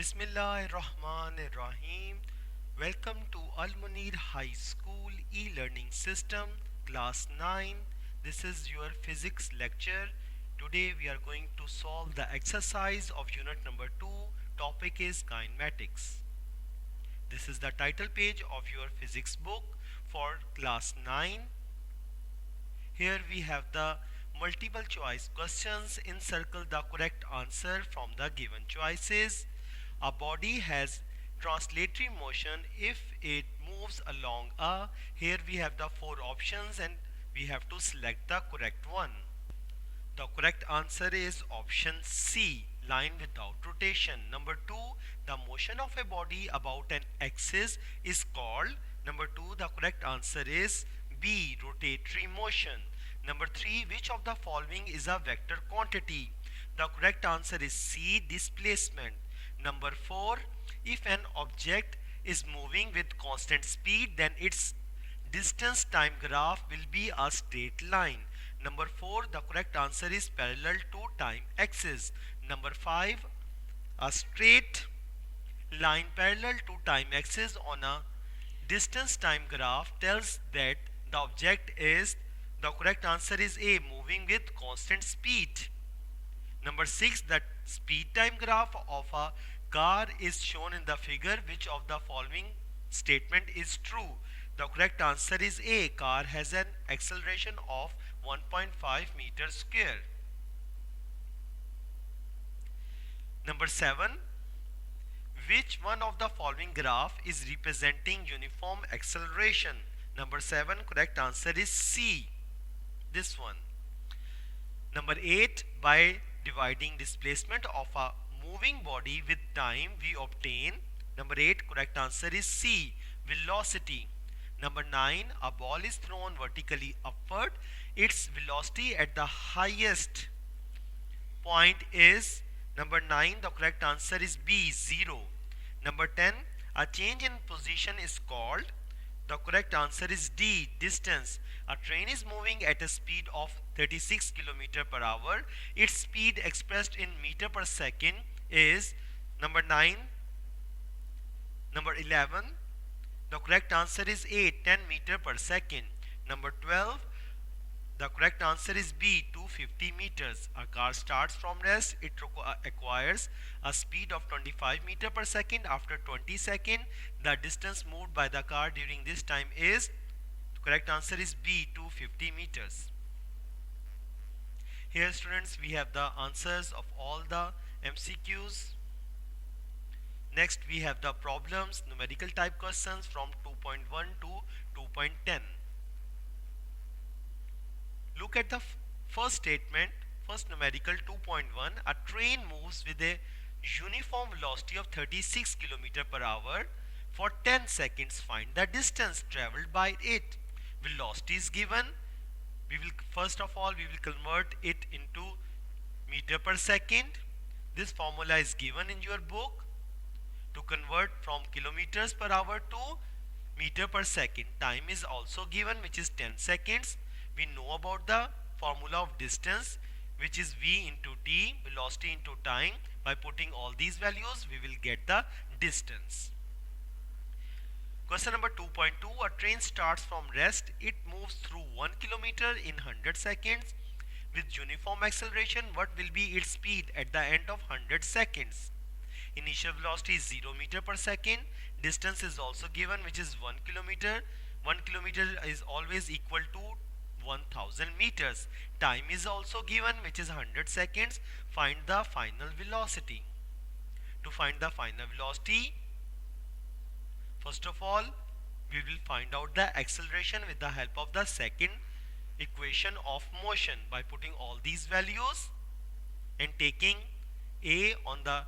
Bismillahirrahmanirrahim. Welcome to Al Munir High School e-learning system, class 9. This is your physics lecture. Today we are going to solve the exercise of unit number 2. Topic is kinematics. This is the title page of your physics book for class 9. Here we have the multiple choice questions. Encircle the correct answer from the given choices. A body has translatory motion if it moves along a. Here we have the four options and we have to select the correct one. The correct answer is option C, line without rotation. Number 2, the motion of a body about an axis is called. Number 2, the correct answer is B, rotatory motion. Number 3, which of the following is a vector quantity? The correct answer is C, displacement. Number 4, if an object is moving with constant speed, then its distance time graph will be a straight line. Number 4, the correct answer is parallel to time axis. Number 5, a straight line parallel to time axis on a distance time graph tells that the object is. The correct answer is A, moving with constant speed. Number 6, the speed time graph of a car is shown in the figure. Which of the following statement is true? The correct answer is A, car has an acceleration of 1.5 meters square. Number 7, which one of the following graph is representing uniform acceleration? Number 7, correct answer is C, this one. Number 8, by dividing displacement of a moving body with time we obtain. Number 8, correct answer is C, velocity. Number 9, a ball is thrown vertically upward. Its velocity at the highest point is. Number 9, the correct answer is B, 0. Number 10, a change in position is called. The correct answer is D, distance. A train is moving at a speed of 36 km per hour. Its speed expressed in meter per second is. Number 9. Number 11, the correct answer is A, 10 meter per second. Number 12, the correct answer is B, 250 meters. A car starts from rest. It acquires a speed of 25 meter per second. After 20 seconds, the distance moved by the car during this time is. The correct answer is B, 250 meters. Here students, we have the answers of all the MCQs. Next we have the problems, numerical type questions from 2.1 to 2.10. Look at the first statement, first numerical 2.1. A train moves with a uniform velocity of 36 km per hour for 10 seconds. Find the distance traveled by it. Velocity is given. We will first of all convert it into meter per second. This formula is given in your book. To convert from kilometers per hour to meter per second, time is also given, which is 10 seconds. We know about the formula of distance, which is V into t, velocity into time. By putting all these values, we will get the distance. Question number 2.2. A train starts from rest. It moves through 1 kilometer in 100 seconds. With uniform acceleration, what will be its speed at the end of 100 seconds? Initial velocity is 0 meter per second. Distance is also given, which is 1 kilometer. 1 kilometer is always equal to 1000 meters. Time is also given, which is 100 seconds. Find the final velocity. To find the final velocity, first of all, we will find out the acceleration with the help of the second equation of motion. By putting all these values and taking A on the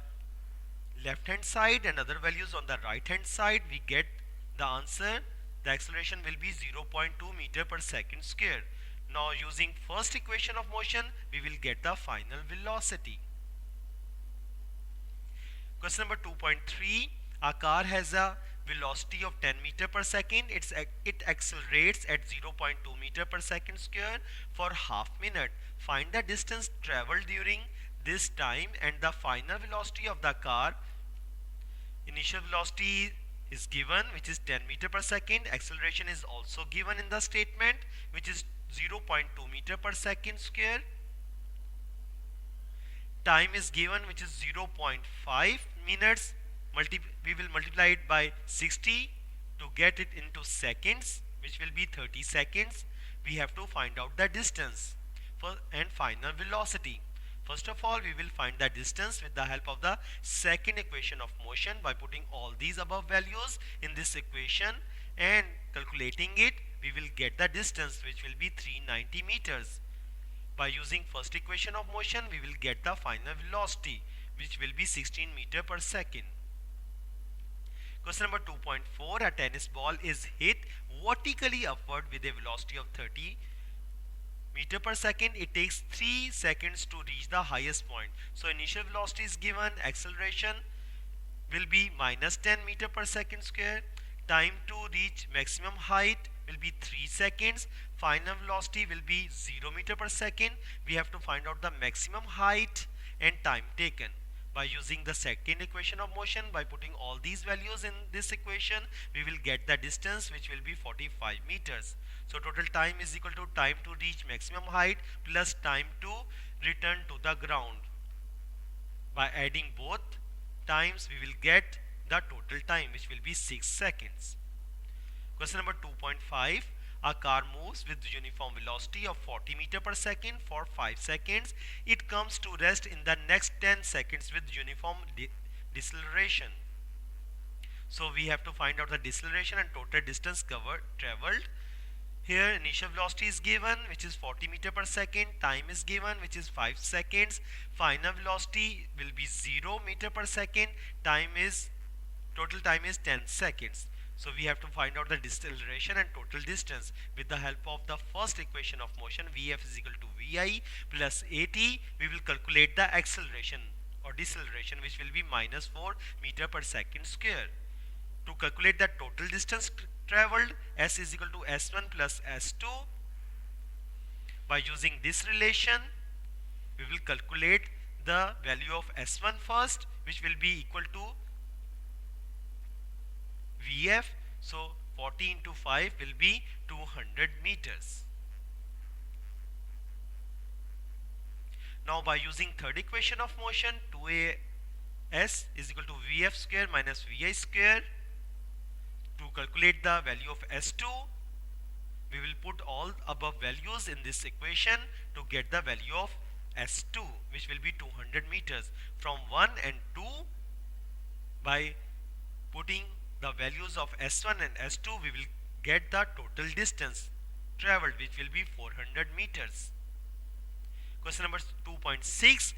left hand side and other values on the right hand side, we get the answer. The acceleration will be 0.2 meter per second square. Now using first equation of motion, we will get the final velocity. Question number 2.3. A car has a velocity of 10 meter per second. It accelerates at 0.2 meter per second square for half minute. Find the distance traveled during this time and the final velocity of the car Initial velocity is given, which is 10 meter per second. Acceleration is also given in the statement, which is 0.2 meter per second square. Time is given, which is 0.5 minutes. We will multiply it by 60 to get it into seconds, which will be 30 seconds. We have to find out the distance and final velocity. First of all, we will find the distance with the help of the second equation of motion by putting all these above values in this equation and calculating it. We will get the distance, which will be 390 meters. By using first equation of motion, we will get the final velocity, which will be 16 meter per second. Question number 2.4. A tennis ball is hit vertically upward with a velocity of 30 meter per second. It takes 3 seconds to reach the highest point. So initial velocity is given, acceleration will be minus 10 meter per second square. Time to reach maximum height will be 3 seconds. Final velocity will be 0 meter per second. We have to find out the maximum height and time taken. By using the second equation of motion, by putting all these values in this equation, we will get the distance, which will be 45 meters. So total time is equal to time to reach maximum height plus time to return to the ground. By adding both times, we will get the total time, which will be 6 seconds. Question number 2.5. A car moves with uniform velocity of 40 meter per second for 5 seconds. It comes to rest in the next 10 seconds with uniform deceleration. So we have to find out the deceleration and total distance traveled. Here initial velocity is given, which is 40 meter per second. Time is given, which is 5 seconds. Final velocity will be 0 meter per second. Total time is 10 seconds. So we have to find out the deceleration and total distance with the help of the first equation of motion. Vf is equal to Vi plus At. We will calculate the acceleration or deceleration, which will be minus 4 meter per second square. To calculate the total distance traveled, S is equal to S1 plus S2. By using this relation, we will calculate the value of S1 first, which will be equal to Vf. So 40 into 5 will be 200 meters. Now by using third equation of motion, 2as is equal to Vf square minus Vi square. To calculate the value of S2, we will put all above values in this equation to get the value of S2, which will be 200 meters. From 1 and 2, by putting the values of S1 and S2, we will get the total distance traveled, which will be 400 meters. Question number 2.6.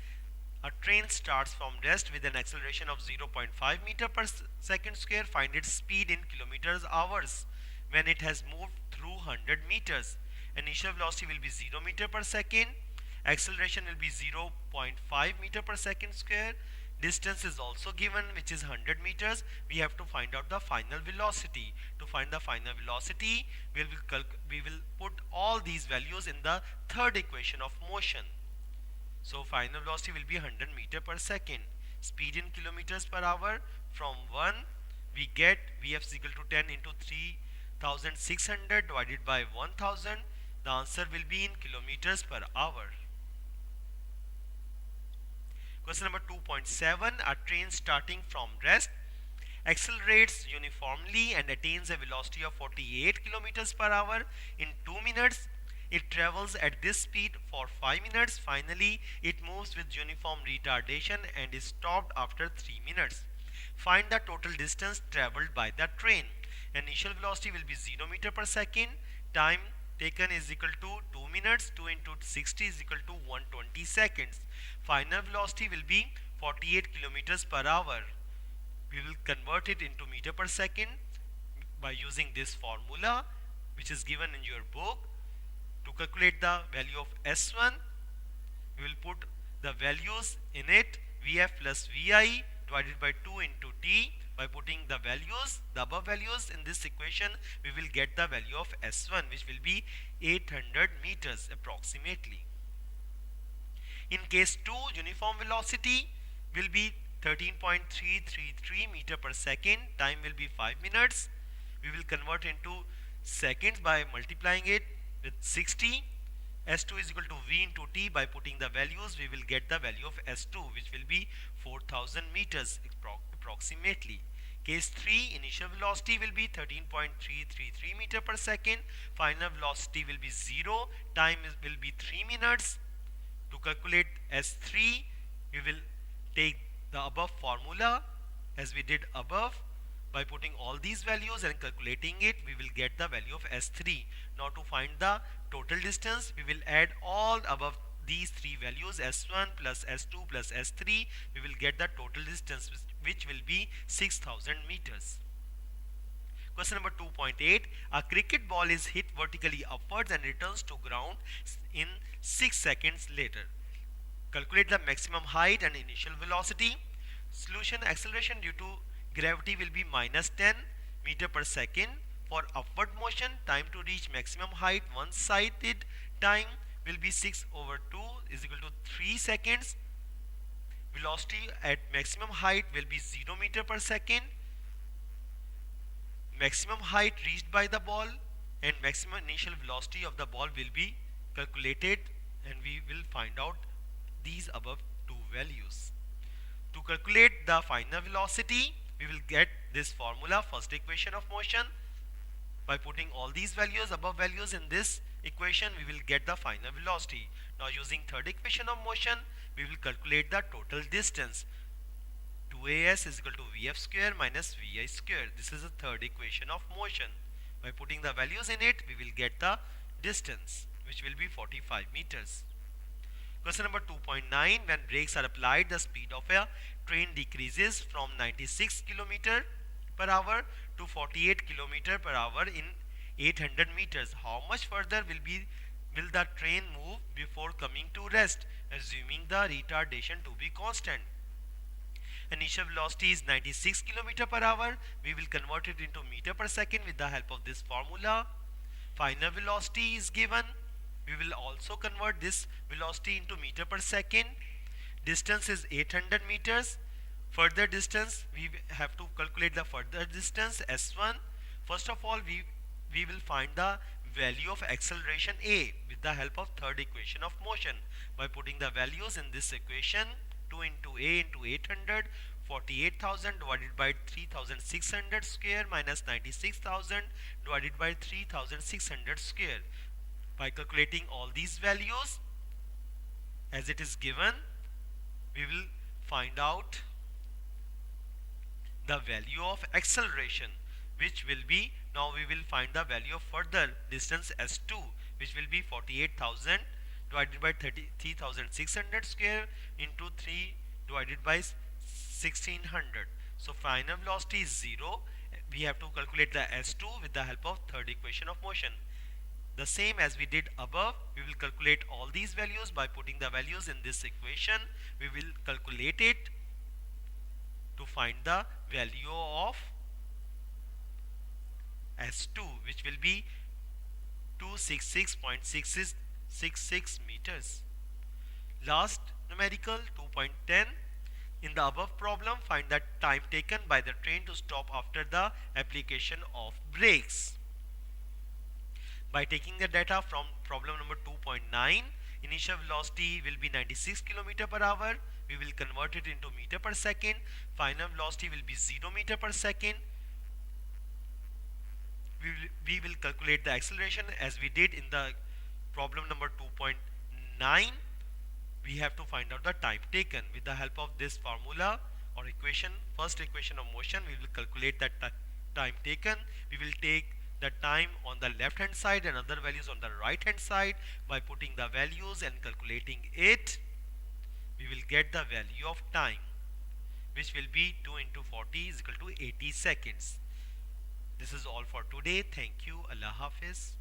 A train starts from rest with an acceleration of 0.5 meter per second square. Find its speed in kilometers hours when it has moved through 100 meters. Initial velocity will be 0 meter per second. Acceleration will be 0.5 meter per second square. Distance is also given, which is 100 meters. We have to find out the final velocity. To find the final velocity, we will put all these values in the third equation of motion. So final velocity will be 100 meter per second. Speed in kilometers per hour, from 1 we get Vf is equal to 10 into 3600 divided by 1000. The answer will be in kilometers per hour. Question number 2.7. A train starting from rest accelerates uniformly and attains a velocity of 48 kilometers per hour in 2 minutes. It travels at this speed for 5 minutes. Finally, it moves with uniform retardation and is stopped after 3 minutes. Find the total distance traveled by the train. Initial velocity will be 0 meter per second. Time taken is equal to 2 minutes. 2 into 60 is equal to 120 seconds. Final velocity will be 48 kilometers per hour. We will convert it into meter per second by using this formula, which is given in your book. To calculate the value of S1, we will put the values in it, Vf plus Vi divided by 2 into T. By putting the values, the above values in this equation, we will get the value of S1, which will be 800 meters approximately. In case 2, uniform velocity will be 13.333 meter per second. Time will be 5 minutes. We will convert into seconds by multiplying it with 60. S2 is equal to V into T. By putting the values, we will get the value of S2, which will be 4000 meters approximately. Case 3, initial velocity will be 13.333 meter per second. Final velocity will be 0. Time will be 3 minutes. To calculate S3, we will take the above formula as we did above. By putting all these values and calculating it, we will get the value of S3. Now to find the total distance, we will add all above these three values, S1 plus S2 plus S3. We will get the total distance, which will be 6000 meters. Question number 2.8. A cricket ball is hit vertically upwards and returns to ground in 6 seconds later. Calculate the maximum height and initial velocity. Solution: acceleration due to gravity will be minus 10 meter per second. For upward motion, time to reach maximum height one-sided time will be 6 over 2 is equal to 3 seconds. Velocity at maximum height will be 0 meter per second. Maximum height reached by the ball and maximum initial velocity of the ball will be calculated, and we will find out these above two values. To calculate the final velocity, we will get this formula, first equation of motion. By putting all these values, above values in this equation, we will get the final velocity. Now using third equation of motion, we will calculate the total distance. 2as is equal to vf square minus vi square. This is the third equation of motion. By putting the values in it, we will get the distance, which will be 45 meters. Question number 2.9. When brakes are applied, the speed of a train decreases from 96 km per hour to 48 km per hour in 800 meters. How much further will the train move before coming to rest, assuming the retardation to be constant? Initial velocity is 96 km per hour. We will convert it into meter per second with the help of this formula. Final velocity is given. We will also convert this velocity into meter per second. Distance is 800 meters. Further distance, we have to calculate the further distance S1. First of all, we will find the value of acceleration A with the help of third equation of motion. By putting the values in this equation, 2 into A into 800, 48,000 divided by 3,600 square minus 96,000 divided by 3,600 square. By calculating all these values as it is given, we will find out the value of acceleration, which will be, now we will find the value of further distance S2, which will be 48,000 divided by 3,600 square into 3 divided by 1600. So final velocity is 0. We have to calculate the S2 with the help of third equation of motion. The same as we did above, we will calculate all these values by putting the values in this equation. We will calculate it to find the value of S2, which will be 266.66 meters. Last numerical 2.10. In the above problem, find the time taken by the train to stop after the application of brakes. By taking the data from problem number 2.9, initial velocity will be 96 km per hour. We will convert it into meter per second. Final velocity will be 0 meter per second. We will calculate the acceleration as we did in the problem number 2.9. We have to find out the time taken with the help of this formula or equation, first equation of motion. We will calculate that time taken. We will take the time on the left hand side and other values on the right hand side. By putting the values and calculating it, we will get the value of time, which will be 2 into 40 is equal to 80 seconds. This is all for today. Thank you. Allah Hafiz.